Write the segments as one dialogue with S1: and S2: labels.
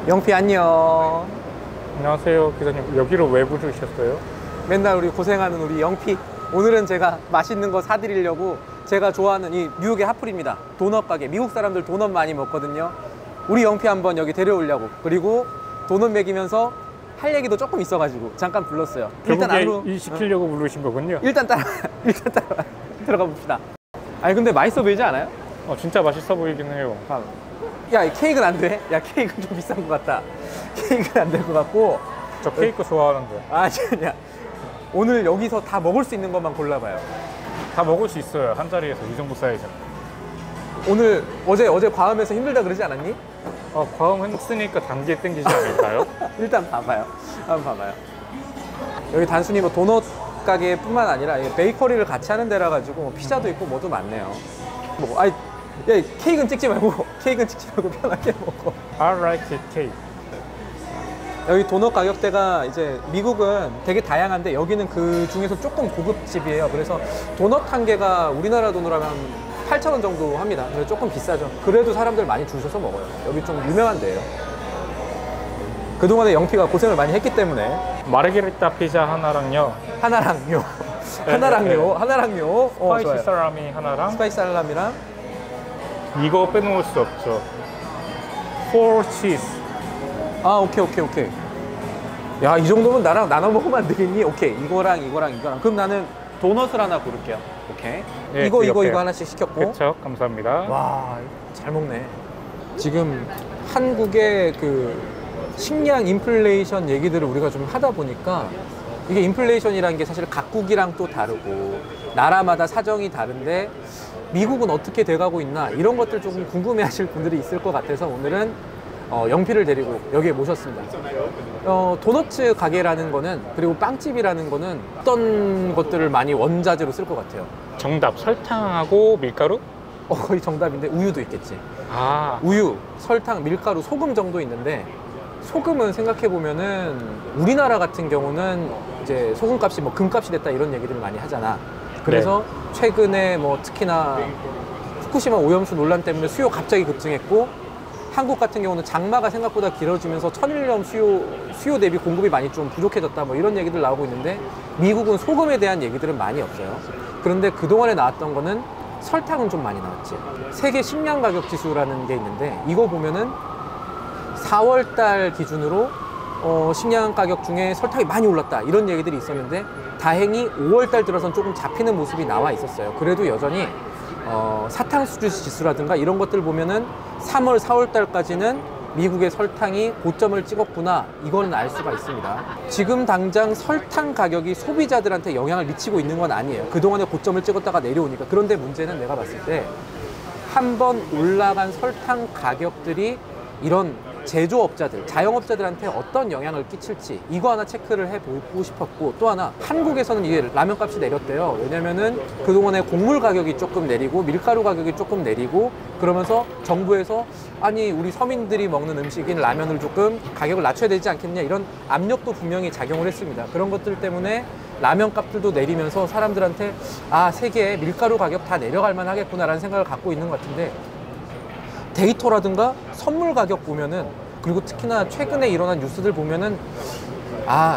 S1: 영피 안녕.
S2: 안녕하세요 기사님. 여기로 왜 부르셨어요?
S1: 맨날 우리 고생하는 우리 영피. 오늘은 제가 맛있는 거 사드리려고 제가 좋아하는 이 뉴욕의 핫플입니다. 도넛 가게. 미국 사람들 도넛 많이 먹거든요. 우리 영피 한번 여기 데려오려고. 그리고 도넛 먹이면서 할 얘기도 조금 있어가지고 잠깐 불렀어요.
S2: 일단 안으로 일 시키려고 부르신 거군요.
S1: 일단 따라 들어가 봅시다. 아니 근데 맛있어 보이지 않아요?
S2: 진짜 맛있어 보이긴 해요.
S1: 야, 이 케이크는 안 돼? 야, 케이크는 좀 비싼 것 같다. 케이크는 안 될 것 같고.
S2: 저 케이크 좋아하는데.
S1: 아니야. 오늘 여기서 다 먹을 수 있는 것만 골라봐요.
S2: 다 먹을 수 있어요. 한 자리에서 이 정도 사이즈는.
S1: 오늘 어제 과음해서 힘들다 그러지 않았니?
S2: 과음했으니까 단계 땡기지 않을까요?
S1: 일단 봐봐요. 한번 봐봐요. 여기 단순히 뭐 도넛 가게뿐만 아니라 베이커리를 같이 하는 데라 가지고 피자도 있고 뭐도 많네요. 야, 케이크는 찍지 말고 편하게 먹어.
S2: I like it cake.
S1: 여기 도넛 가격대가 이제 미국은 되게 다양한데 여기는 그 중에서 조금 고급집이에요. 그래서 도넛 한 개가 우리나라 돈으로 하면 8,000원 정도 합니다. 그래서 조금 비싸죠. 그래도 사람들 많이 줄 서서 먹어요. 여기 좀 유명한 데예요. 그동안에 영피가 고생을 많이 했기 때문에.
S2: 마르게리타 피자 하나랑요.
S1: 하나랑요.
S2: 스파이시 살라미 하나랑.
S1: 스파이시 살라미랑.
S2: 이거 빼놓을 수 없죠. 4 치즈.
S1: 오케이. 야, 이 정도면 나랑 나눠 먹으면 안 되겠니? 오케이. 이거랑. 그럼 나는 도넛을 하나 고를게요. 오케이.
S2: 예,
S1: 이거 하나씩 시켰고.
S2: 그렇죠. 감사합니다.
S1: 와, 잘 먹네. 지금 한국의 그 식량 인플레이션 얘기들을 우리가 좀 하다 보니까 이게 인플레이션이라는 게 사실 각국이랑 또 다르고 나라마다 사정이 다른데 미국은 어떻게 돼가고 있나 이런 것들 조금 궁금해 하실 분들이 있을 것 같아서 오늘은 영피를 데리고 여기에 모셨습니다. 도너츠 가게라는 거는, 그리고 빵집이라는 거는 어떤 것들을 많이 원자재로 쓸 것 같아요?
S2: 정답. 설탕하고 밀가루?
S1: 거의 정답인데 우유도 있겠지. 우유, 설탕, 밀가루, 소금 정도 있는데 소금은 생각해 보면은 우리나라 같은 경우는 이제 소금값이 뭐 금값이 됐다 이런 얘기들을 많이 하잖아. 그래서 최근에 뭐 특히나 후쿠시마 오염수 논란 때문에 수요 갑자기 급증했고, 한국 같은 경우는 장마가 생각보다 길어지면서 천일염 수요 대비 공급이 많이 좀 부족해졌다 뭐 이런 얘기들 나오고 있는데, 미국은 소금에 대한 얘기들은 많이 없어요. 그런데 그동안에 나왔던 거는 설탕은 좀 많이 나왔지. 세계 식량 가격 지수라는 게 있는데 이거 보면은 4월 달 기준으로 식량 가격 중에 설탕이 많이 올랐다 이런 얘기들이 있었는데, 다행히 5월 달 들어서는 조금 잡히는 모습이 나와 있었어요. 그래도 여전히 사탕수지 지수라든가 이런 것들 보면은 3월, 4월 달까지는 미국의 설탕이 고점을 찍었구나, 이거는 알 수가 있습니다. 지금 당장 설탕 가격이 소비자들한테 영향을 미치고 있는 건 아니에요. 그동안에 고점을 찍었다가 내려오니까. 그런데 문제는 내가 봤을 때 한번 올라간 설탕 가격들이 이런 제조업자들, 자영업자들한테 어떤 영향을 끼칠지 이거 하나 체크를 해보고 싶었고, 또 하나 한국에서는 이게 라면값이 내렸대요. 왜냐면은 그동안에 곡물 가격이 조금 내리고 밀가루 가격이 조금 내리고 그러면서 정부에서 아니 우리 서민들이 먹는 음식인 라면을 조금 가격을 낮춰야 되지 않겠냐 이런 압력도 분명히 작용을 했습니다. 그런 것들 때문에 라면 값들도 내리면서 사람들한테 세계에 밀가루 가격 다 내려갈 만 하겠구나 라는 생각을 갖고 있는 것 같은데, 데이터라든가 선물 가격 보면은, 그리고 특히나 최근에 일어난 뉴스들 보면은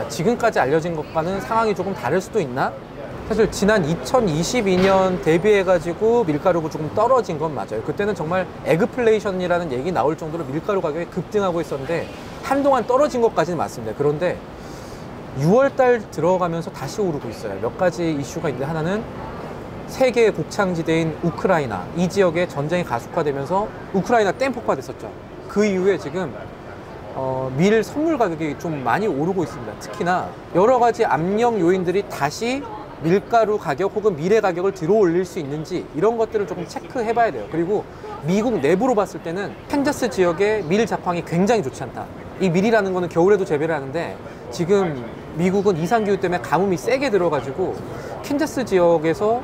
S1: 지금까지 알려진 것과는 상황이 조금 다를 수도 있나? 사실 지난 2022년 대비해가지고 밀가루가 조금 떨어진 건 맞아요. 그때는 정말 에그플레이션이라는 얘기 나올 정도로 밀가루 가격이 급등하고 있었는데 한동안 떨어진 것까지는 맞습니다. 그런데 6월달 들어가면서 다시 오르고 있어요. 몇 가지 이슈가 있는데, 하나는 세계의 곡창지대인 우크라이나, 이 지역에 전쟁이 가속화되면서 우크라이나 땜폭파 됐었죠. 그 이후에 지금 밀 선물 가격이 좀 많이 오르고 있습니다. 특히나 여러 가지 압력 요인들이 다시 밀가루 가격 혹은 밀의 가격을 들어 올릴 수 있는지 이런 것들을 조금 체크해 봐야 돼요. 그리고 미국 내부로 봤을 때는 캔자스 지역의 밀 작황이 굉장히 좋지 않다. 이 밀이라는 거는 겨울에도 재배를 하는데 지금 미국은 이상기후 때문에 가뭄이 세게 들어가지고 캔자스 지역에서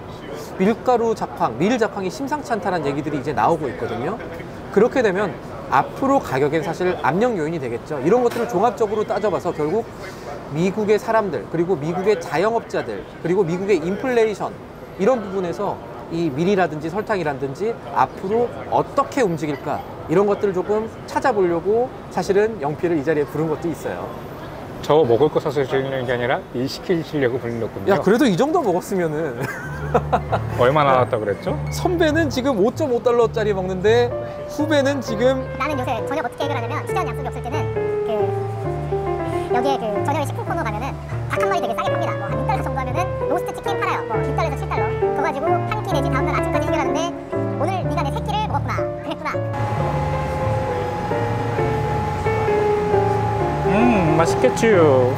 S1: 밀가루 작황, 밀 작황이 심상치 않다는 얘기들이 이제 나오고 있거든요. 그렇게 되면 앞으로 가격엔 사실 압력 요인이 되겠죠. 이런 것들을 종합적으로 따져봐서 결국 미국의 사람들, 그리고 미국의 자영업자들, 그리고 미국의 인플레이션, 이런 부분에서 이 밀이라든지 설탕이라든지 앞으로 어떻게 움직일까, 이런 것들을 조금 찾아보려고 사실은 영피를 이 자리에 부른 것도 있어요.
S2: 저 먹을 거 사서 주는 게 아니라 일 시키려고 불렀군요.
S1: 야, 그래도 이 정도 먹었으면은
S2: 얼마 나왔다 그랬죠?
S1: 선배는 지금 5.5달러짜리 먹는데 후배는 지금
S3: 나는 요새 저녁 어떻게 해결하냐면 시간 약속이 없을 때는 그 여기에 그 저녁에 식품 코너 가면은 닭 한 마리 되게 싸게 팝니다. 뭐한 6달러 정도 하면은 로스트 치킨 팔아요. 뭐 6달러에서 7달러. 그거 가지고 한 끼 내지 다음날 아침까지 해결하는데 오늘 네가 내 새끼를 먹었구나. 그랬구나.
S2: 맛있겠지요.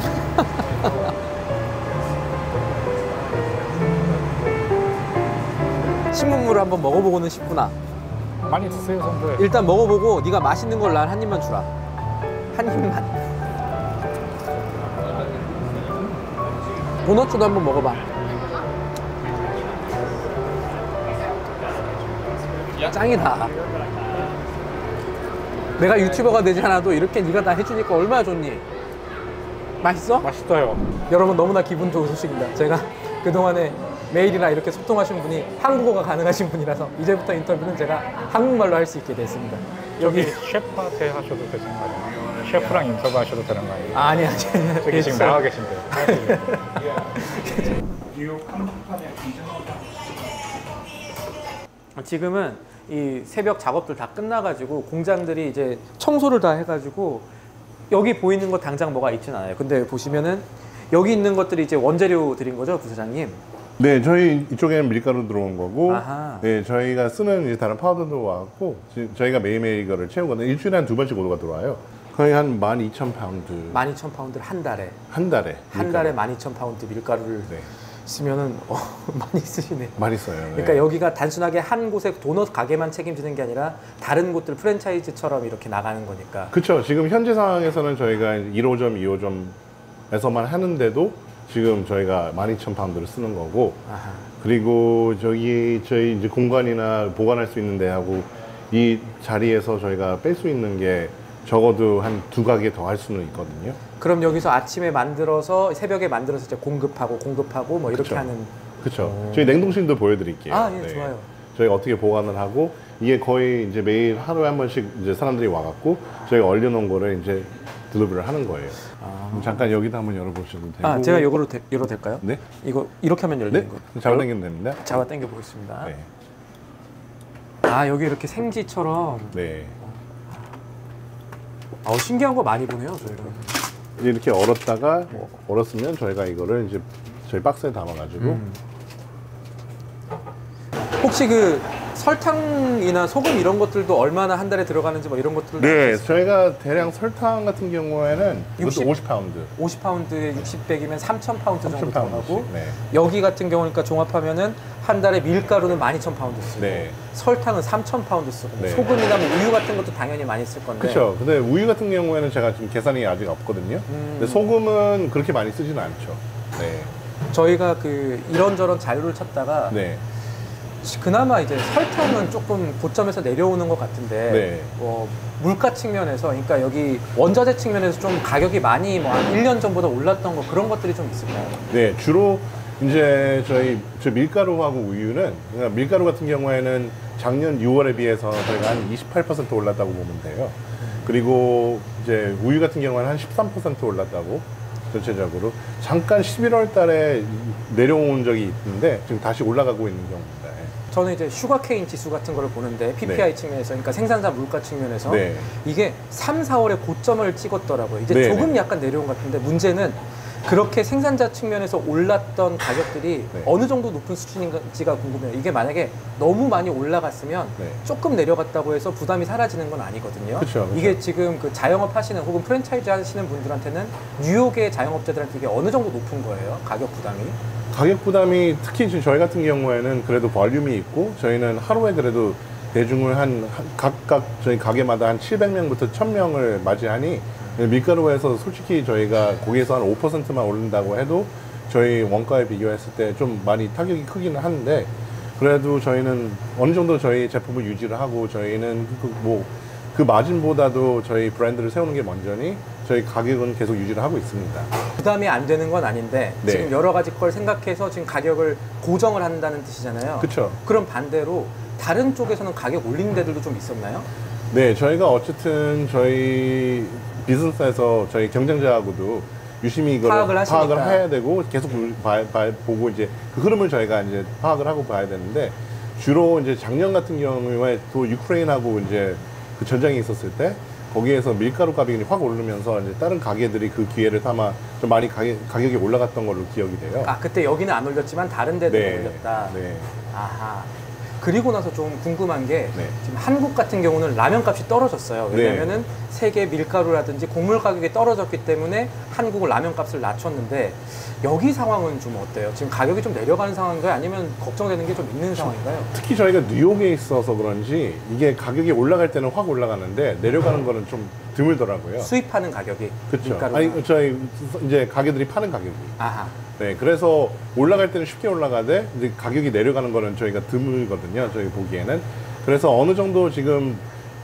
S1: 신문물을 한번 먹어보고는 싶구나.
S2: 많이 드세요, 선배.
S1: 일단 먹어보고 네가 맛있는 걸 난 한 입만 주라. 한 입만. 도넛도 한번 먹어봐. 짱이다. 내가 유튜버가 되지 않아도 이렇게 네가 다 해주니까 얼마나 좋니? 맛있어?
S2: 맛있어요.
S1: 여러분 너무나 기분 좋은 소식입니다. 제가 그동안에 메일이나 이렇게 소통하신 분이 한국어가 가능하신 분이라서 이제부터 인터뷰는 제가 한국말로 할 수 있게 됐습니다.
S2: 여기 셰프한테 하셔도 되는 거 아니에요? 셰프랑 인터뷰 하셔도 되는 거 아니에요?
S1: 아니.
S2: 저기 지금 나와 계신데요.
S1: 지금은 이 새벽 작업들 다 끝나가지고 공장들이 이제 청소를 다 해가지고 여기 보이는 거 당장 뭐가 있진 않아요. 근데 보시면은 여기 있는 것들이 이제 원재료들인 거죠, 부사장님?
S4: 네, 저희 이쪽에는 밀가루 들어온 거고,
S1: 아하.
S4: 네, 저희가 쓰는 이제 다른 파우더도 와갖고, 저희가 매일매일 이거를 채우거든요. 일주일에 한 2번씩 오더가 들어와요. 거의 한 12,000파운드.
S1: 12,000파운드를 한 달에.
S4: 한 달에.
S1: 한 달에 12,000파운드 밀가루를
S4: 네.
S1: 쓰면은 많이 쓰시네.
S4: 많이 써요. 네.
S1: 그러니까 여기가 단순하게 한 곳의 도넛 가게만 책임지는 게 아니라 다른 곳들 프랜차이즈처럼 이렇게 나가는 거니까.
S4: 그쵸. 지금 현재 상황에서는 저희가 1호점, 2호점에서만 하는데도 지금 저희가 12,000파운드를 쓰는 거고,
S1: 아하.
S4: 그리고 저희 이제 공간이나 보관할 수 있는 데하고 이 자리에서 저희가 뺄 수 있는 게 적어도 한 2가게 더 할 수는 있거든요.
S1: 그럼 여기서 아침에 만들어서 새벽에 만들어서 이제 공급하고 뭐 이렇게
S4: 그쵸.
S1: 하는.
S4: 그쵸. 저희 냉동실도 보여드릴게요.
S1: 아, 예, 좋아요.
S4: 저희가 어떻게 보관을 하고, 이게 거의 이제 매일 하루에 한 번씩 이제 사람들이 와갖고, 저희가 얼려놓은 거를 이제 딜리버리를 하는 거예요. 잠깐 여기다 한번 열어보셔도 되고.
S1: 아, 제가 이거로 열어도 될까요?
S4: 네?
S1: 이거 이렇게 하면 열리는
S4: 네?
S1: 거예요.
S4: 잡아당기면 됩니다.
S1: 잡아 당겨 보겠습니다.
S4: 네.
S1: 아, 여기 이렇게 생지처럼.
S4: 네.
S1: 신기한 거 많이 보네요, 저희가.
S4: 이제 이렇게 얼었다가, 얼었으면 저희가 이거를 이제 저희 박스에 담아가지고,
S1: 혹시 그 설탕이나 소금 이런 것들도 얼마나 한 달에 들어가는지 뭐 이런 것들도
S4: 네, 저희가 대량 설탕 같은 경우에는
S1: 60?
S4: 이것도 50파운드.
S1: 50파운드에 60백이면 3,000파운드 정도
S4: 3,000
S1: 들어가고
S4: 파운드씩, 네.
S1: 여기 같은 경우니까 종합하면은 한 달에 밀가루는 12,000파운드 쓰고
S4: 네.
S1: 설탕은 3,000파운드 쓰고
S4: 네.
S1: 소금이나 뭐 우유 같은 것도 당연히 많이 쓸 건데
S4: 그렇죠. 근데 우유 같은 경우에는 제가 지금 계산이 아직 없거든요. 근데 소금은 그렇게 많이 쓰지는 않죠. 네.
S1: 저희가 그 이런저런 자료를 찾다가
S4: 네.
S1: 그나마 이제 설탕은 조금 고점에서 내려오는 것 같은데
S4: 네.
S1: 물가 측면에서 그러니까 여기 원자재 측면에서 좀 가격이 많이 뭐 한 1년 전보다 올랐던 거 그런 것들이 좀 있을까요?
S4: 네, 주로 이제 저 밀가루하고 우유는 그러니까 밀가루 같은 경우에는 작년 6월에 비해서 저희가 한 28% 올랐다고 보면 돼요. 그리고 이제 우유 같은 경우에는 한 13% 올랐다고 전체적으로 잠깐 11월 달에 내려온 적이 있는데 지금 다시 올라가고 있는 경우입니다.
S1: 저는 이제 슈거케인 지수 같은 거를 보는데 PPI
S4: 네.
S1: 측면에서 그러니까 생산자 물가 측면에서
S4: 네.
S1: 이게 3, 4월에 고점을 찍었더라고요. 이제
S4: 네,
S1: 조금
S4: 네.
S1: 약간 내려온 것 같은데 문제는 그렇게 생산자 측면에서 올랐던 가격들이
S4: 네.
S1: 어느 정도 높은 수준인지가 궁금해요. 이게 만약에 너무 많이 올라갔으면
S4: 네.
S1: 조금 내려갔다고 해서 부담이 사라지는 건 아니거든요.
S4: 그쵸, 그쵸.
S1: 이게 지금 그 자영업 하시는 혹은 프랜차이즈 하시는 분들한테는 뉴욕의 자영업자들한테 이게 어느 정도 높은 거예요? 가격 부담이?
S4: 가격 부담이 특히 지금 저희 같은 경우에는 그래도 볼륨이 있고 저희는 하루에 그래도 대중을 각각 저희 가게마다 한 700명부터 1000명을 맞이하니 밀가루에서 솔직히 저희가 거기에서 한 5%만 오른다고 해도 저희 원가에 비교했을 때 좀 많이 타격이 크기는 한데 그래도 저희는 어느 정도 저희 제품을 유지를 하고 저희는 그 마진보다도 저희 브랜드를 세우는 게 먼저니 저희 가격은 계속 유지를 하고 있습니다.
S1: 부담이 안 되는 건 아닌데
S4: 네.
S1: 지금 여러 가지 걸 생각해서 지금 가격을 고정을 한다는 뜻이잖아요.
S4: 그쵸.
S1: 그럼 반대로 다른 쪽에서는 가격 올리는 데들도 좀 있었나요?
S4: 네, 저희가 어쨌든 저희 비즈니스에서 저희 경쟁자하고도 유심히 이걸
S1: 파악을 하시니까.
S4: 해야 되고 계속 보고 이제 그 흐름을 저희가 이제 파악을 하고 봐야 되는데 주로 이제 작년 같은 경우에 또 유크레인하고 이제 그 전쟁이 있었을 때 거기에서 밀가루 가격이 확 오르면서 이제 다른 가게들이 그 기회를 삼아 좀 많이 가격이 올라갔던 걸로 기억이 돼요.
S1: 아, 그때 여기는 안 올렸지만 다른 데는
S4: 네.
S1: 올렸다.
S4: 네.
S1: 아하. 그리고 나서 좀 궁금한 게
S4: 네.
S1: 지금 한국 같은 경우는 라면 값이 떨어졌어요. 왜냐면은 세계 밀가루라든지 곡물 가격이 떨어졌기 때문에 한국은 라면 값을 낮췄는데 여기 상황은 좀 어때요? 지금 가격이 좀 내려가는 상황인가요? 아니면 걱정되는 게 좀 있는 상황인가요?
S4: 특히 저희가 뉴욕에 있어서 그런지 이게 가격이 올라갈 때는 확 올라가는데 내려가는 거는 좀 드물더라고요.
S1: 수입하는 가격이
S4: 그렇죠.
S1: 밀가루가.
S4: 아니 저희 이제 가게들이 파는 가격이.
S1: 아하.
S4: 네, 그래서 올라갈 때는 쉽게 올라가되 이제 가격이 내려가는 거는 저희가 드물거든요. 저희 보기에는. 그래서 어느 정도 지금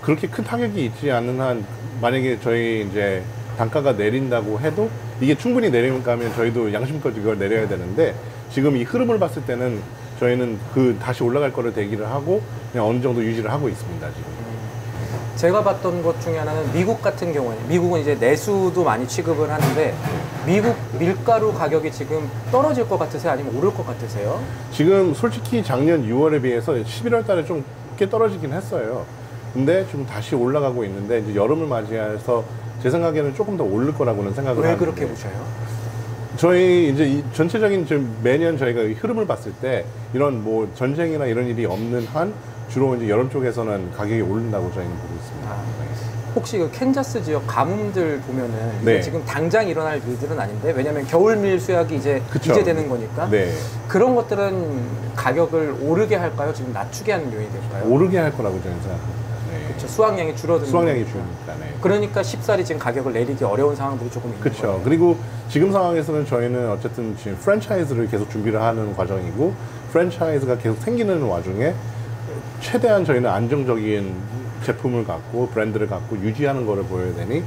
S4: 그렇게 큰 타격이 있지 않는 한 만약에 저희 이제 단가가 내린다고 해도 이게 충분히 내려가면 저희도 양심껏 이걸 내려야 되는데 지금 이 흐름을 봤을 때는 저희는 그 다시 올라갈 거를 대기를 하고 그냥 어느 정도 유지를 하고 있습니다, 지금.
S1: 제가 봤던 것 중에 하나는 미국 같은 경우에 미국은 이제 내수도 많이 취급을 하는데 미국 밀가루 가격이 지금 떨어질 것 같으세요? 아니면 오를 것 같으세요?
S4: 지금 솔직히 작년 6월에 비해서 11월 달에 좀 꽤 떨어지긴 했어요. 근데 좀 다시 올라가고 있는데 이제 여름을 맞이해서 제 생각에는 조금 더 오를 거라고는 생각을
S1: 왜
S4: 하는데
S1: 그렇게 보셔요?
S4: 저희 이제 이 전체적인 지금 매년 저희가 이 흐름을 봤을 때 이런 뭐 전쟁이나 이런 일이 없는 한 주로 이제 여름 쪽에서는 가격이 오른다고 저희는 보고 있습니다.
S1: 아, 혹시 그 캔자스 지역 가뭄들 보면은 이게
S4: 네.
S1: 지금 당장 일어날 일들은 아닌데 왜냐면 겨울밀 수확이 이제 되는 거니까
S4: 네.
S1: 그런 것들은 가격을 오르게 할까요? 지금 낮추게 하는 요인이 될까요?
S4: 오르게 할 거라고 저는 생각합니다. 네.
S1: 그렇죠. 수확량이 줄어드는
S4: 수확량이
S1: 거니까.
S4: 줄으니까. 네.
S1: 그러니까 쉽사리 지금 가격을 내리기 어려운 상황들이 조금 있는
S4: 그렇죠.
S1: 거예요.
S4: 그리고 지금 상황에서는 저희는 어쨌든 지금 프랜차이즈를 계속 준비를 하는 과정이고 프랜차이즈가 계속 생기는 와중에 최대한 저희는 안정적인 제품을 갖고 브랜드를 갖고 유지하는 거를 보여야 되니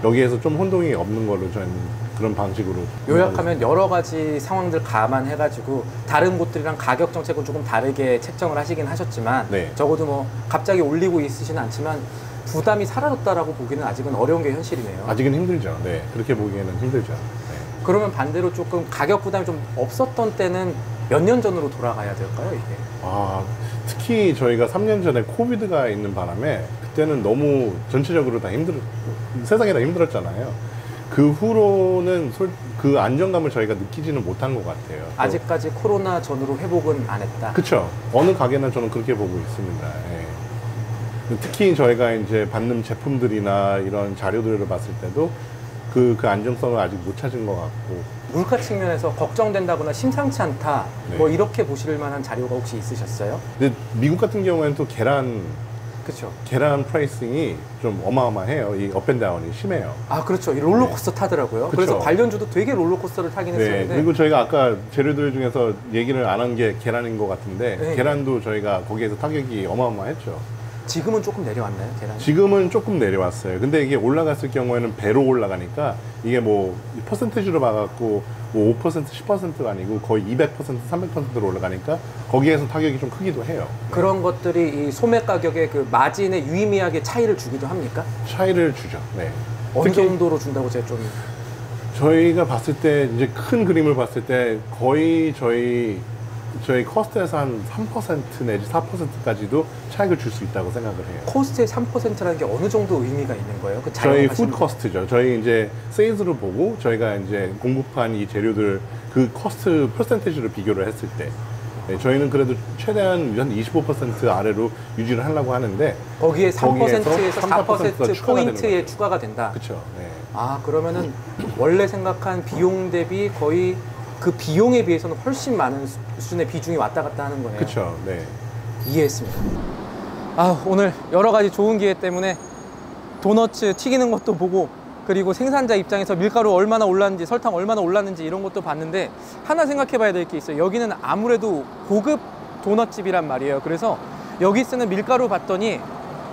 S4: 여기에서 좀 혼동이 없는 걸로 저희는 그런 방식으로
S1: 요약하면 여러 가지 상황들 감안해가지고 다른 곳들이랑 가격 정책을 조금 다르게 책정을 하시긴 하셨지만
S4: 네.
S1: 적어도 뭐 갑자기 올리고 있으시는 않지만 부담이 사라졌다라고 보기는 아직은 어려운 게 현실이네요.
S4: 아직은 힘들죠. 네, 그렇게 보기에는 힘들죠. 네.
S1: 그러면 반대로 조금 가격 부담이 좀 없었던 때는 몇 년 전으로 돌아가야 될까요, 이게?
S4: 아, 특히 저희가 3년 전에 코비드가 있는 바람에 그때는 너무 전체적으로 다 세상이 다 힘들었잖아요. 그 후로는 그 안정감을 저희가 느끼지는 못한 것 같아요.
S1: 아직까지 코로나 전으로 회복은 안 했다.
S4: 그렇죠. 어느 가게나 저는 그렇게 보고 있습니다. 예. 특히 저희가 이제 받는 제품들이나 이런 자료들을 봤을 때도 그 안정성을 아직 못 찾은 것 같고.
S1: 물가 측면에서 걱정된다거나 심상치 않다.
S4: 네.
S1: 뭐 이렇게 보실 만한 자료가 혹시 있으셨어요?
S4: 근데 미국 같은 경우에는 또
S1: 그렇죠.
S4: 계란 프라이싱이 좀 어마어마해요. 이 업앤다운이 심해요.
S1: 아, 그렇죠. 이 롤러코스터 타더라고요.
S4: 그쵸.
S1: 그래서 관련주도 되게 롤러코스터를 타긴
S4: 네.
S1: 했었는데.
S4: 그리고 저희가 아까 재료들 중에서 얘기를 안 한 게 계란인 것 같은데
S1: 네.
S4: 계란도 저희가 거기에서 타격이 어마어마했죠.
S1: 지금은 조금 내려왔나요, 계란이?
S4: 지금은 조금 내려왔어요. 근데 이게 올라갔을 경우에는 배로 올라가니까 이게 뭐 퍼센테이지로 봐갖고 뭐 5%, 10%가 아니고 거의 200%, 300%로 올라가니까 거기에서 타격이 좀 크기도 해요.
S1: 그런 것들이 이 소매 가격의 그 마진에 유의미하게 차이를 주기도 합니까?
S4: 차이를 주죠. 네.
S1: 어느
S4: 특히
S1: 정도로 준다고 제가 좀.
S4: 저희가 봤을 때 이제 큰 그림을 봤을 때 거의 저희 코스트에서 한 3% 내지 4%까지도 차익을 줄 수 있다고 생각을 해요.
S1: 코스트의 3%라는 게 어느 정도 의미가 있는 거예요? 그
S4: 저희
S1: 자영업하시는
S4: 푸드 커스트죠. 저희 이제 세일즈를 보고 저희가 이제 공급한 이 재료들 그 커스트 퍼센테이지를 비교를 했을 때 네, 저희는 그래도 최대한 한 25% 아래로 유지를 하려고 하는데
S1: 거기에 3%에서
S4: 3%가
S1: 4% 포인트에 추가가 된다.
S4: 그렇죠. 네.
S1: 아, 그러면은 원래 생각한 비용 대비 거의 그 비용에 비해서는 훨씬 많은 수준의 비중이 왔다 갔다 하는 거네요.
S4: 그렇죠. 네.
S1: 이해했습니다. 아, 오늘 여러 가지 좋은 기회 때문에 도너츠 튀기는 것도 보고 그리고 생산자 입장에서 밀가루 얼마나 올랐는지 설탕 얼마나 올랐는지 이런 것도 봤는데 하나 생각해 봐야 될 게 있어요. 여기는 아무래도 고급 도넛집이란 말이에요. 그래서 여기 쓰는 밀가루 봤더니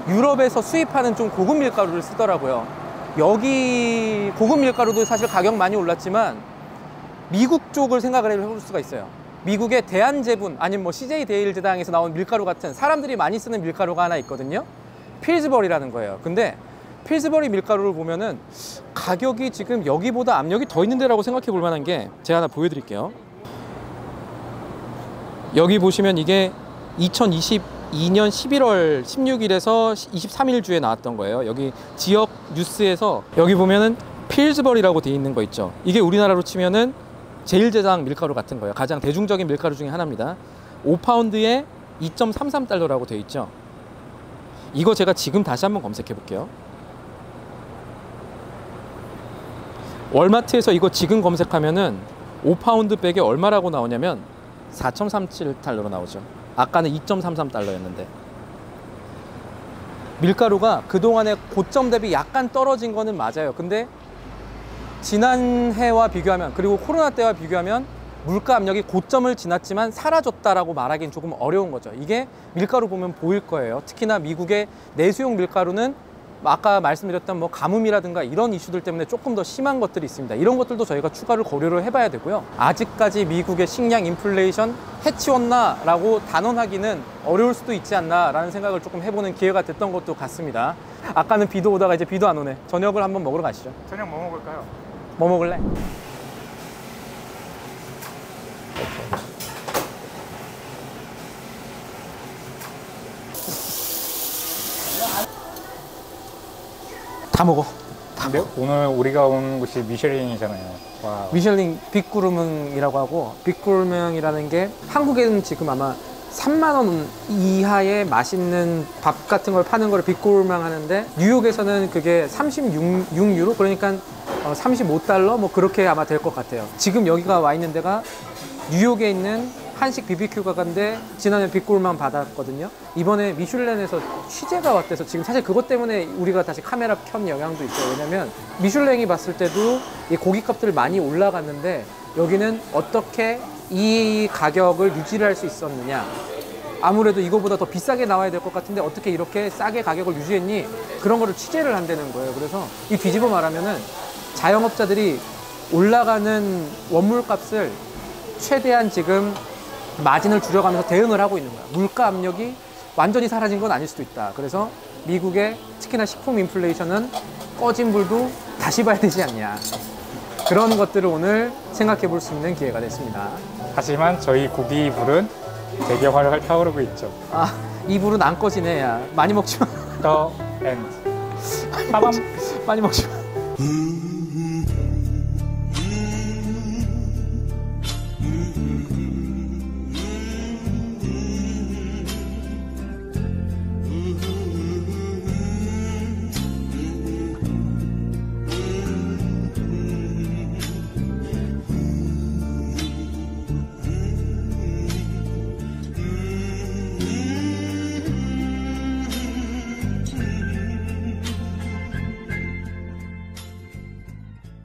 S1: 유럽에서 수입하는 좀 고급 밀가루를 쓰더라고요. 여기 고급 밀가루도 사실 가격 많이 올랐지만 미국 쪽을 생각을 해볼 수가 있어요. 미국의 대한제분 아니면 뭐 CJ 데일즈당에서 나온 밀가루 같은 사람들이 많이 쓰는 밀가루가 하나 있거든요. 필즈버리라는 거예요. 근데 필즈버리 밀가루를 보면은 가격이 지금 여기보다 압력이 더 있는 데라고 생각해 볼 만한 게 제가 하나 보여드릴게요. 여기 보시면 이게 2022년 11월 16일에서 23일 주에 나왔던 거예요. 여기 지역 뉴스에서 여기 보면은 필즈버리라고 돼 있는 거 있죠. 이게 우리나라로 치면은 제1제당 밀가루 같은 거예요. 가장 대중적인 밀가루 중에 하나입니다. 5파운드에 2.33달러라고 돼 있죠. 이거 제가 지금 다시 한번 검색해 볼게요. 월마트에서 이거 지금 검색하면은 5파운드 백에 얼마라고 나오냐면 4.37달러로 나오죠. 아까는 2.33달러였는데 밀가루가 그동안의 고점 대비 약간 떨어진 거는 맞아요. 근데 지난해와 비교하면, 그리고 코로나 때와 비교하면 물가 압력이 고점을 지났지만 사라졌다라고 말하기는 조금 어려운 거죠. 이게 밀가루 보면 보일 거예요. 특히나 미국의 내수용 밀가루는 아까 말씀드렸던 뭐 가뭄이라든가 이런 이슈들 때문에 조금 더 심한 것들이 있습니다. 이런 것들도 저희가 추가로 고려를 해봐야 되고요. 아직까지 미국의 식량 인플레이션 해치웠나 라고 단언하기는 어려울 수도 있지 않나 라는 생각을 조금 해보는 기회가 됐던 것도 같습니다. 아까는 비도 오다가 이제 비도 안 오네. 저녁을 한번 먹으러 가시죠.
S2: 저녁 뭐 먹을까요?
S1: 뭐 먹을래? 다 먹어.
S2: 근데 오늘 우리가 온 곳이 미쉐린이잖아요. 와.
S1: 미슐링 빅구르뭉이라고 하고, 빅구르뭉이라는 게 한국에는 지금 아마 3만 원 이하의 맛있는 밥 같은 걸 파는 걸 빅구르뭉 하는데, 뉴욕에서는 그게 36유로, 그러니까 35달러 뭐 그렇게 아마 될 것 같아요. 지금 여기가 와 있는 데가 뉴욕에 있는 한식 BBQ 가게인데 지난해 빅구르뭉 받았거든요. 이번에 미슐랭에서 취재가 왔대서 지금 사실 그것 때문에 우리가 다시 카메라 켠 영향도 있어요. 왜냐면 미슐랭이 봤을 때도 이 고깃값들 많이 올라갔는데 여기는 어떻게 이 가격을 유지를 할 수 있었느냐, 아무래도 이거보다 더 비싸게 나와야 될 것 같은데 어떻게 이렇게 싸게 가격을 유지했니, 그런 거를 취재를 한다는 거예요. 그래서 이 뒤집어 말하면은 자영업자들이 올라가는 원물값을 최대한 지금 마진을 줄여가면서 대응을 하고 있는 거야. 물가 압력이 완전히 사라진 건 아닐 수도 있다. 그래서 미국의 특히나 식품 인플레이션은 꺼진 불도 다시 봐야 되지 않냐, 그런 것들을 오늘 생각해 볼 수 있는 기회가 됐습니다.
S2: 하지만 저희 고기 불은 되게 활활 타오르고 있죠.
S1: 아, 이 불은 안 꺼지네. 야, 많이 먹지 마.
S2: The end. 빠밤.
S1: 많이 먹지 마.